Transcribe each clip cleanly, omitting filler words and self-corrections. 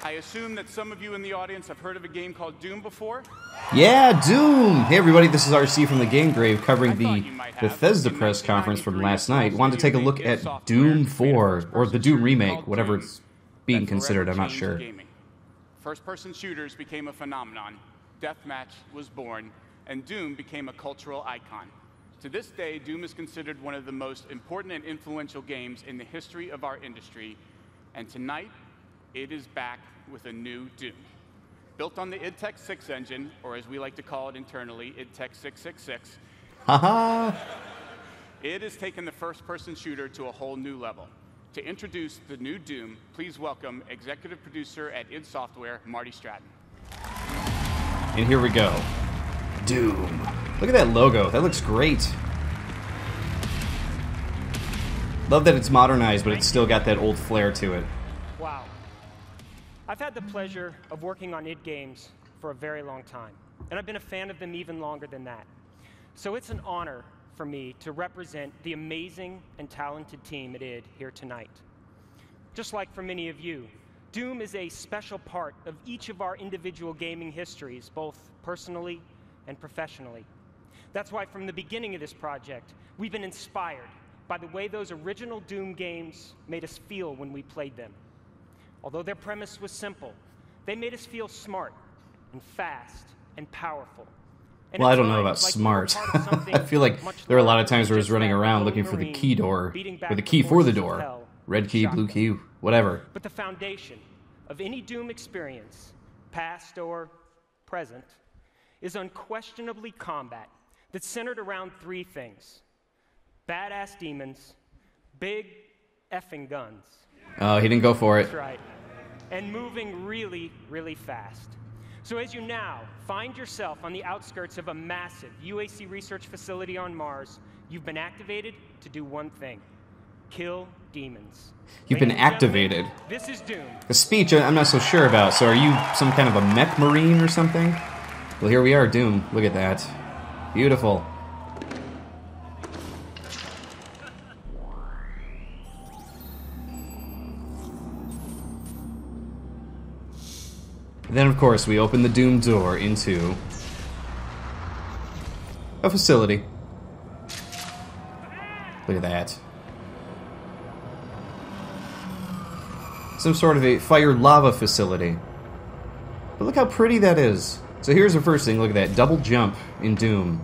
I assume that some of you in the audience have heard of a game called Doom before? Yeah, Doom! Hey everybody, this is RC from the Game Grave covering the Bethesda press conference from last night. Wanted to take a look at Doom 4, or the Doom remake, whatever it's being considered, I'm not sure. First-person shooters became a phenomenon, Deathmatch was born, and Doom became a cultural icon. To this day, Doom is considered one of the most important and influential games in the history of our industry, and tonight, it is back with a new Doom. Built on the id Tech 6 engine, or as we like to call it internally, id Tech 666, it has taken the first-person shooter to a whole new level. To introduce the new Doom, please welcome executive producer at id Software, Marty Stratton. And here we go. Doom. Look at that logo. That looks great. Love that it's modernized, but it's still got that old flair to it. Wow. I've had the pleasure of working on id games for a very long time, and I've been a fan of them even longer than that. So it's an honor for me to represent the amazing and talented team at id here tonight. Just like for many of you, Doom is a special part of each of our individual gaming histories, both personally and professionally. That's why from the beginning of this project, we've been inspired by the way those original Doom games made us feel when we played them. Although their premise was simple, they made us feel smart and fast and powerful. And well, I don't know about smart. I feel like there are a lot of times where I was running around looking for the key door, or the key for the door. Red key, blue key, whatever. But the foundation of any Doom experience, past or present, is unquestionably combat that's centered around three things: badass demons, big effing guns. Oh, he didn't go for it. That's right. And moving really, really fast. So as you now find yourself on the outskirts of a massive UAC research facility on Mars, you've been activated to do one thing: kill demons. You've been activated. This is Doom. The speech I'm not so sure about. So are you some kind of a mech marine or something? Well, here we are, Doom. Look at that. Beautiful. Then, of course, we open the Doom door into a facility. Look at that. Some sort of a fire lava facility. But look how pretty that is. So here's the first thing. Look at that. Double jump in Doom.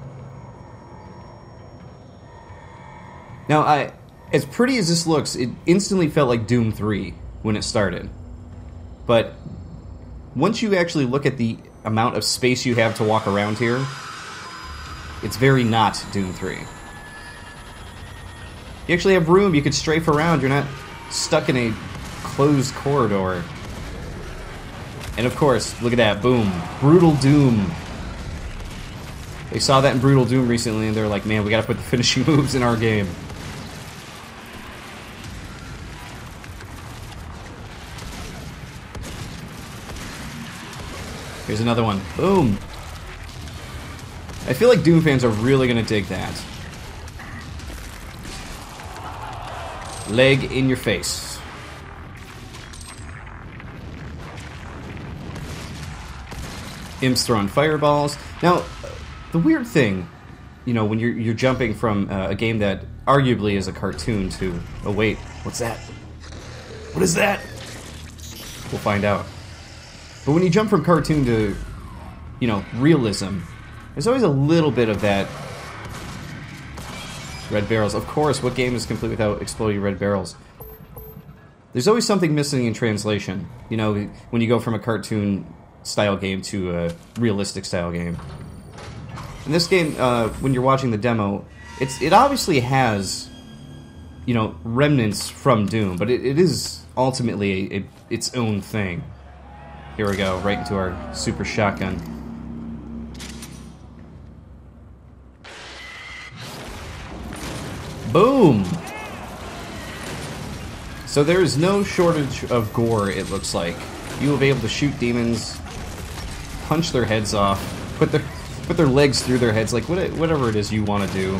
Now, as pretty as this looks, it instantly felt like Doom 3 when it started. But once you actually look at the amount of space you have to walk around here, it's very not Doom 3. You actually have room, you could strafe around, you're not stuck in a closed corridor. And of course, look at that, boom, Brutal Doom. They saw that in Brutal Doom recently and they're like, man, we gotta put the finishing moves in our game. Here's another one. Boom! I feel like Doom fans are really gonna dig that. Leg in your face. Imps throwing fireballs. Now, the weird thing, you know, when you're jumping from a game that arguably is a cartoon to... Oh wait, what's that? What is that? We'll find out. But when you jump from cartoon to, you know, realism, there's always a little bit of that red barrels. Of course, what game is complete without exploding red barrels? There's always something missing in translation. You know, when you go from a cartoon-style game to a realistic-style game. In this game, when you're watching the demo, it obviously has, you know, remnants from Doom, but it is ultimately its own thing. Here we go, right into our super shotgun. Boom! So there is no shortage of gore, it looks like. You will be able to shoot demons, punch their heads off, put their legs through their heads, like whatever it is you want to do.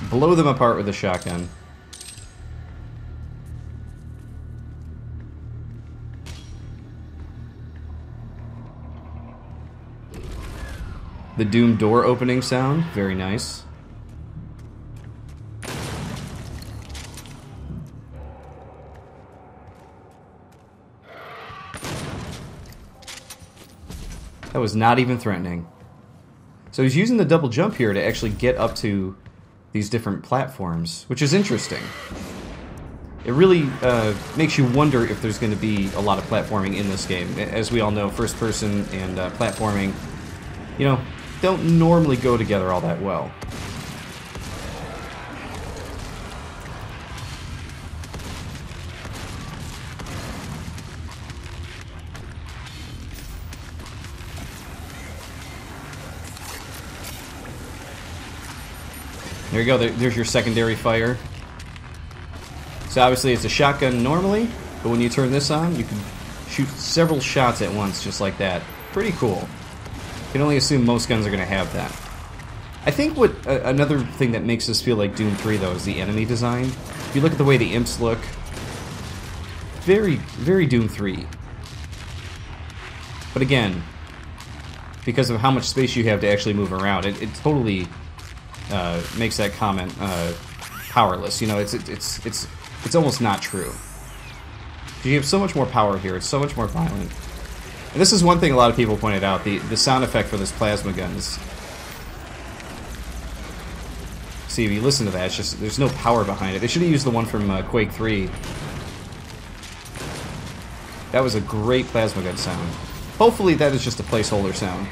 Blow them apart with a shotgun. The Doom door opening sound, very nice. That was not even threatening. So he's using the double jump here to actually get up to these different platforms, which is interesting. It really makes you wonder if there's going to be a lot of platforming in this game. As we all know, first person and platforming, you know, don't normally go together all that well. There you go, there's your secondary fire. So obviously it's a shotgun normally, but when you turn this on, you can shoot several shots at once just like that. Pretty cool. You can only assume most guns are going to have that. I think what another thing that makes this feel like Doom 3 though is the enemy design. If you look at the way the imps look, very, very Doom 3. But again, because of how much space you have to actually move around, it totally makes that comment powerless. You know, it's almost not true. You have so much more power here. It's so much more violent. And this is one thing a lot of people pointed out. The sound effect for this plasma gun is... See, if you listen to that, it's just there's no power behind it. They should have used the one from Quake 3. That was a great plasma gun sound. Hopefully that is just a placeholder sound.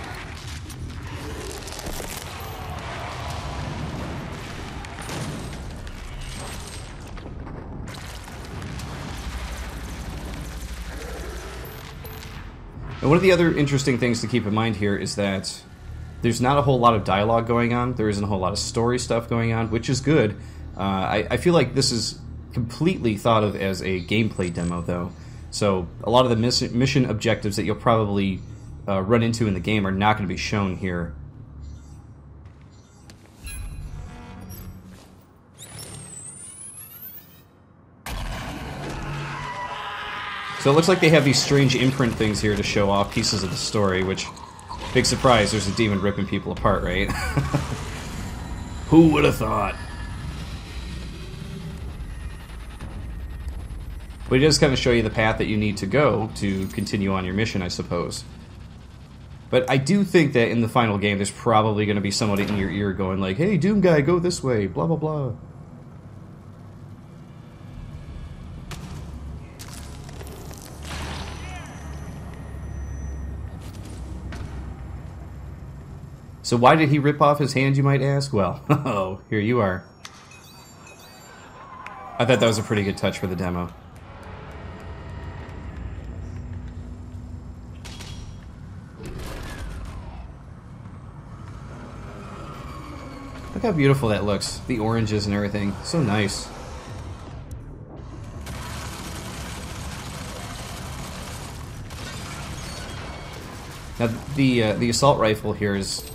And one of the other interesting things to keep in mind here is that there's not a whole lot of dialogue going on. There isn't a whole lot of story stuff going on, which is good. I feel like this is completely thought of as a gameplay demo, though. So a lot of the mission objectives that you'll probably run into in the game are not going to be shown here. So it looks like they have these strange imprint things here to show off pieces of the story, which, big surprise, there's a demon ripping people apart, right? Who would have thought? But it does kind of show you the path that you need to go to continue on your mission, I suppose. But I do think that in the final game, there's probably going to be somebody in your ear going like, hey, Doom guy, go this way, blah, blah, blah. So why did he rip off his hand, you might ask? Well, oh, here you are. I thought that was a pretty good touch for the demo. Look how beautiful that looks. The oranges and everything. So nice. Now, the assault rifle here is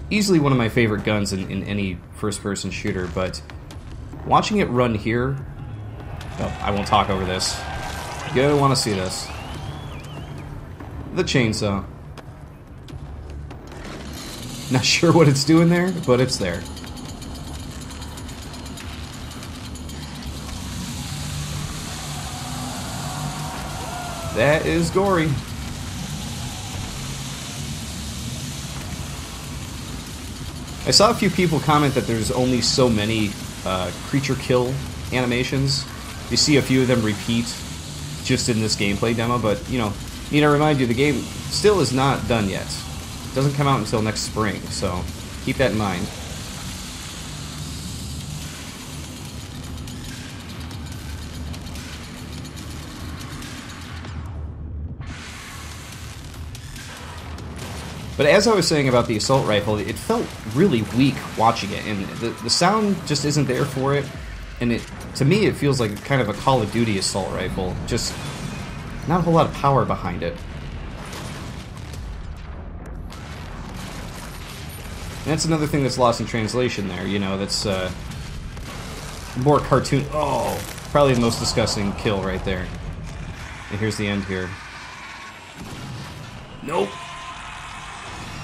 easily one of my favorite guns in any first-person shooter, but watching it run here... Oh, I won't talk over this. You don't want to see this. The chainsaw. Not sure what it's doing there, but it's there. That is gory. I saw a few people comment that there's only so many creature kill animations. You see a few of them repeat just in this gameplay demo, but, you know, need to remind you, the game still is not done yet. It doesn't come out until next spring, so keep that in mind. But as I was saying about the assault rifle, it felt really weak watching it, and the sound just isn't there for it, and to me it feels like kind of a Call of Duty assault rifle, just not a whole lot of power behind it. And that's another thing that's lost in translation there, you know, that's more cartoon. Oh, probably the most disgusting kill right there. And here's the end here. Nope.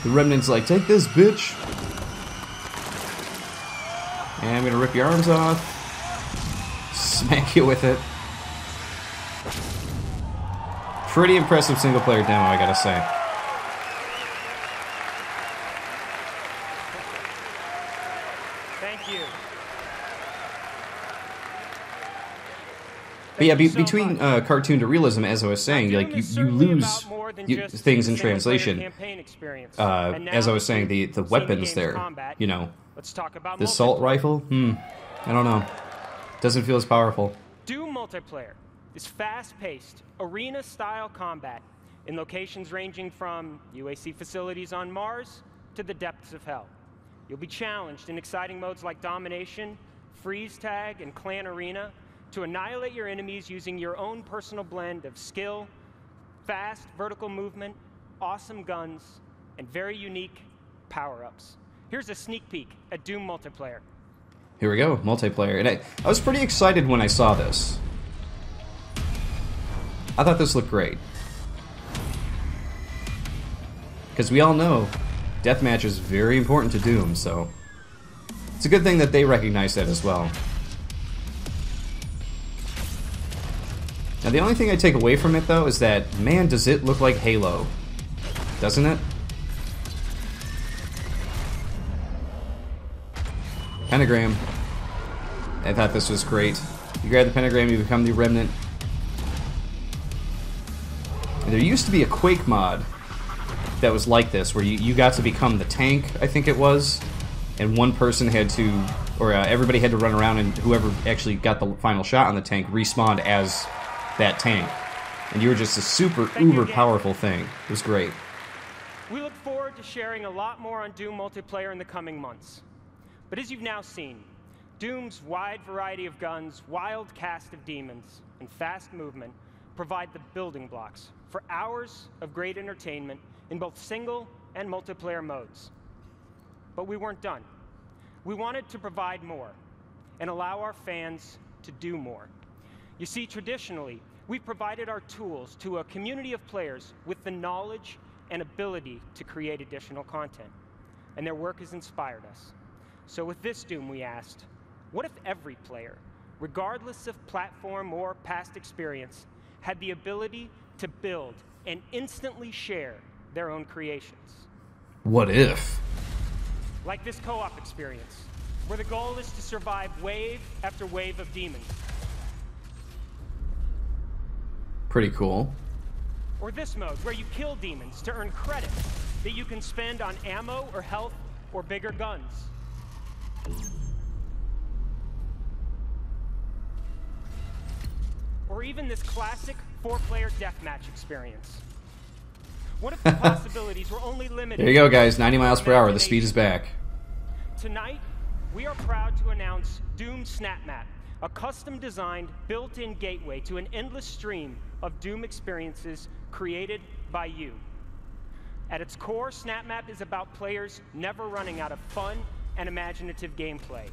The Remnant's like, take this, bitch. And I'm gonna rip your arms off. Smack you with it. Pretty impressive single-player demo, I gotta say. Thank you. But yeah, between cartoon to realism, as I was saying, like you lose things in translation. As I was saying, the weapons there, you know, the assault rifle. I don't know. Doesn't feel as powerful. Doom multiplayer is fast-paced, arena-style combat in locations ranging from UAC facilities on Mars to the depths of hell. You'll be challenged in exciting modes like Domination, Freeze Tag, and Clan Arena to annihilate your enemies using your own personal blend of skill, fast vertical movement, awesome guns, and very unique power-ups. Here's a sneak peek at Doom multiplayer. Here we go, multiplayer. And I was pretty excited when I saw this. I thought this looked great. Because we all know deathmatch is very important to Doom, so it's a good thing that they recognize that as well. Now the only thing I take away from it, though, is that, man, does it look like Halo. Doesn't it? Pentagram. I thought this was great. You grab the pentagram, you become the Remnant. And there used to be a Quake mod that was like this, where you got to become the tank, I think it was, and one person had to, or everybody had to run around, and whoever actually got the final shot on the tank respawned as that tank. And you were just a super, uber powerful thing. It was great. We look forward to sharing a lot more on Doom multiplayer in the coming months. But as you've now seen, Doom's wide variety of guns, wild cast of demons, and fast movement provide the building blocks for hours of great entertainment in both single and multiplayer modes. But we weren't done. We wanted to provide more and allow our fans to do more. You see, traditionally, we've provided our tools to a community of players with the knowledge and ability to create additional content, and their work has inspired us. So with this Doom, we asked, what if every player, regardless of platform or past experience, had the ability to build and instantly share their own creations? What if? Like this co-op experience, where the goal is to survive wave after wave of demons. Pretty cool. Or this mode, where you kill demons to earn credits that you can spend on ammo or health or bigger guns. Or even this classic 4-player deathmatch experience. What if the possibilities were only limited? There you go, guys. 90 miles per hour. The speed is back. Tonight, we are proud to announce Doom SnapMap, a custom-designed, built-in gateway to an endless stream of Doom experiences created by you. At its core, SnapMap is about players never running out of fun and imaginative gameplay.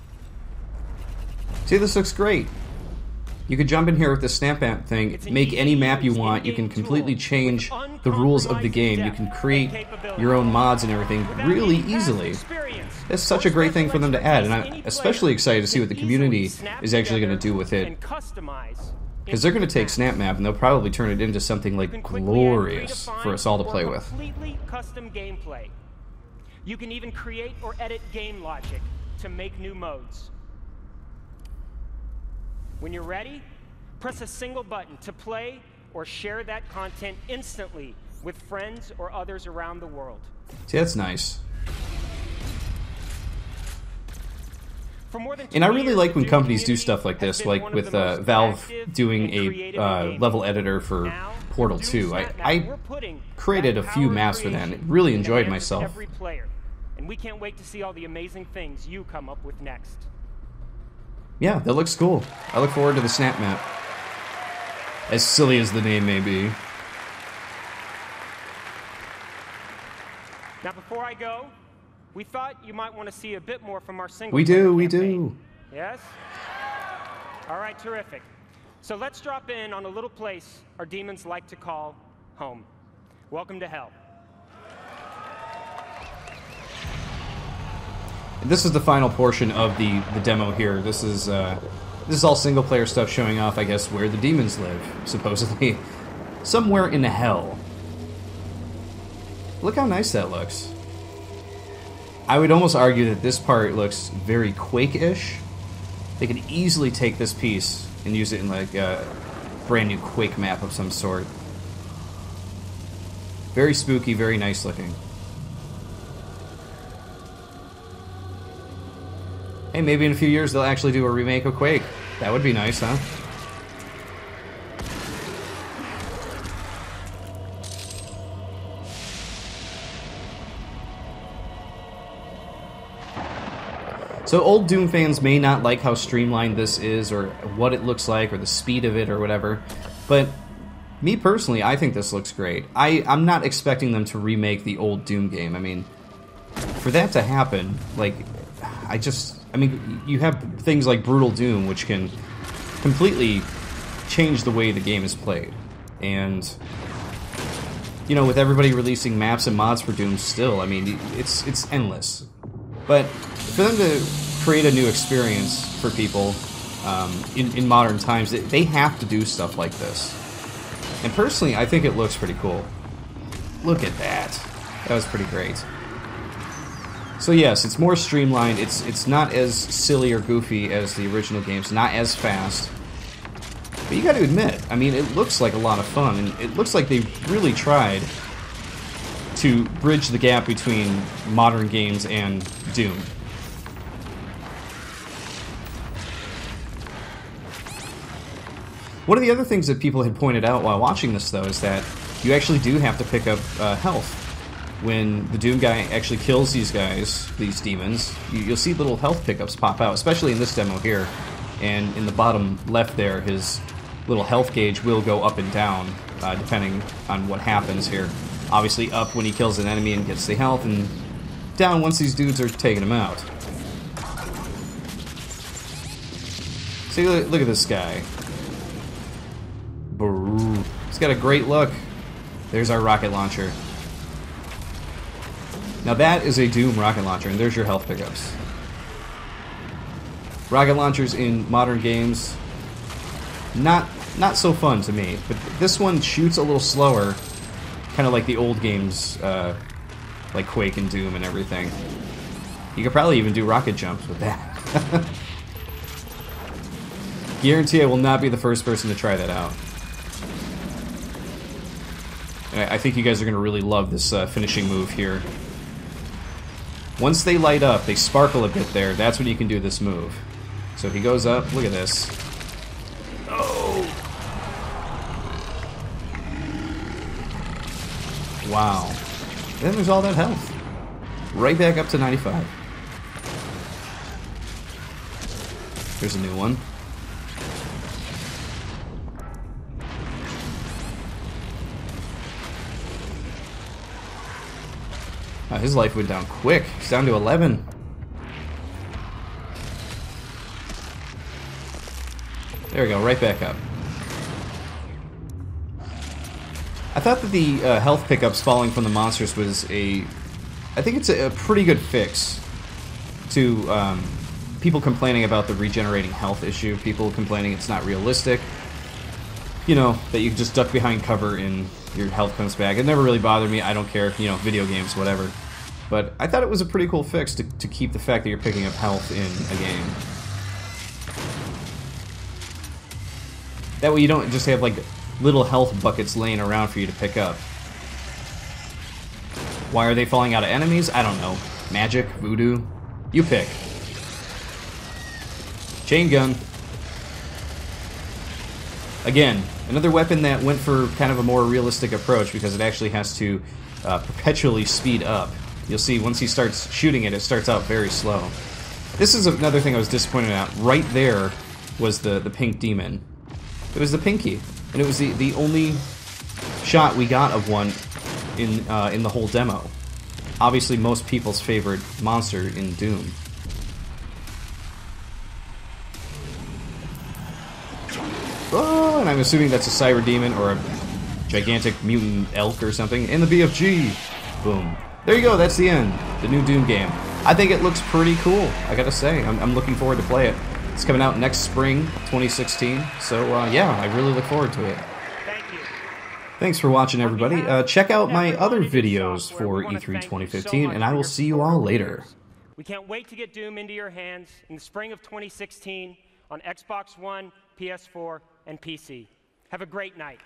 See, this looks great. You could jump in here with the SnapMap thing, make any map you want, you can completely change the rules of the game, you can create your own mods and everything really easily. That's such a great thing for them to add, and I'm especially excited to see what the community is actually going to do with it. Because they're going to take SnapMap and they'll probably turn it into something like glorious for us all to play with. Completely custom gameplay. You can even create or edit game logic to make new modes. When you're ready, press a single button to play or share that content instantly with friends or others around the world. See, that's nice. For more than 2 And I really years, like when the companies do community stuff like has this, been like one of with the most Valve active doing and a creative in gaming. level editor for Now, Portal Doom 2. SnapMap, I we're putting created that a few power maps for that and creation really in the enjoyed hands of myself. Every player, and we can't wait to see all the amazing things you come up with next. Yeah, that looks cool. I look forward to the SnapMap. As silly as the name may be. Now, before I go, we thought you might want to see a bit more from our single. We do. Yes? All right, terrific. So let's drop in on a little place our demons like to call home. Welcome to hell. This is the final portion of the demo here. This is all single-player stuff showing off, I guess, where the demons live, supposedly. Somewhere in hell. Look how nice that looks. I would almost argue that this part looks very Quake-ish. They could easily take this piece and use it in like a brand new Quake map of some sort. Very spooky, very nice looking. Hey, maybe in a few years they'll actually do a remake of Quake. That would be nice, huh? So old Doom fans may not like how streamlined this is, or what it looks like, or the speed of it, or whatever, but me personally, I think this looks great. I'm not expecting them to remake the old Doom game. I mean, for that to happen, like, I mean, you have things like Brutal Doom, which can completely change the way the game is played. And, you know, with everybody releasing maps and mods for Doom still, I mean, it's endless. But for them to create a new experience for people in modern times, they have to do stuff like this. And personally, I think it looks pretty cool. Look at that. That was pretty great. So yes, it's more streamlined. It's not as silly or goofy as the original games, not as fast. But you got to admit, I mean, it looks like a lot of fun, and it looks like they really tried to bridge the gap between modern games and Doom. One of the other things that people had pointed out while watching this, though, is that you actually do have to pick up health. When the Doom guy actually kills these guys, these demons, you'll see little health pickups pop out, especially in this demo here. And in the bottom left there, his little health gauge will go up and down, depending on what happens here. Obviously up when he kills an enemy and gets the health, and down once these dudes are taking him out. See, look at this guy. Brrr. He's got a great look. There's our rocket launcher. Now that is a Doom rocket launcher, and there's your health pickups. Rocket launchers in modern games, not so fun to me, but this one shoots a little slower, kind of like the old games, like Quake and Doom and everything. You could probably even do rocket jumps with that. Guarantee I will not be the first person to try that out. And I think you guys are going to really love this finishing move here. Once they light up, they sparkle a bit there, that's when you can do this move. So he goes up, look at this. Oh! Wow. Then there's all that health. Right back up to 95. There's a new one. His life went down quick. He's down to 11. There we go, right back up. I thought that the health pickups falling from the monsters was I think it's a pretty good fix to people complaining about the regenerating health issue, people complaining it's not realistic. You know, that you can just duck behind cover and your health comes back. It never really bothered me, I don't care, you know, video games, whatever. But I thought it was a pretty cool fix to keep the fact that you're picking up health in a game. That way you don't just have, like, little health buckets laying around for you to pick up. Why are they falling out of enemies? I don't know. Magic? Voodoo? You pick. Chain gun. Again, another weapon that went for kind of a more realistic approach because it actually has to perpetually speed up. You'll see once he starts shooting it, it starts out very slow. This is another thing I was disappointed at. Right there was the pink demon. It was the pinky, and it was the only shot we got of one in the whole demo. Obviously, most people's favorite monster in Doom. Oh, and I'm assuming that's a Cyber Demon or a gigantic mutant elk or something. And the BFG! Boom. There you go, that's the end. The new Doom game. I think it looks pretty cool, I gotta say. I'm looking forward to play it. It's coming out next spring, 2016, so yeah, I really look forward to it. Thank you. Thanks for watching, everybody. Check out my other videos for E3 2015, and I will see you all later. We can't wait to get Doom into your hands in the spring of 2016 on Xbox One, PS4, and PC. Have a great night.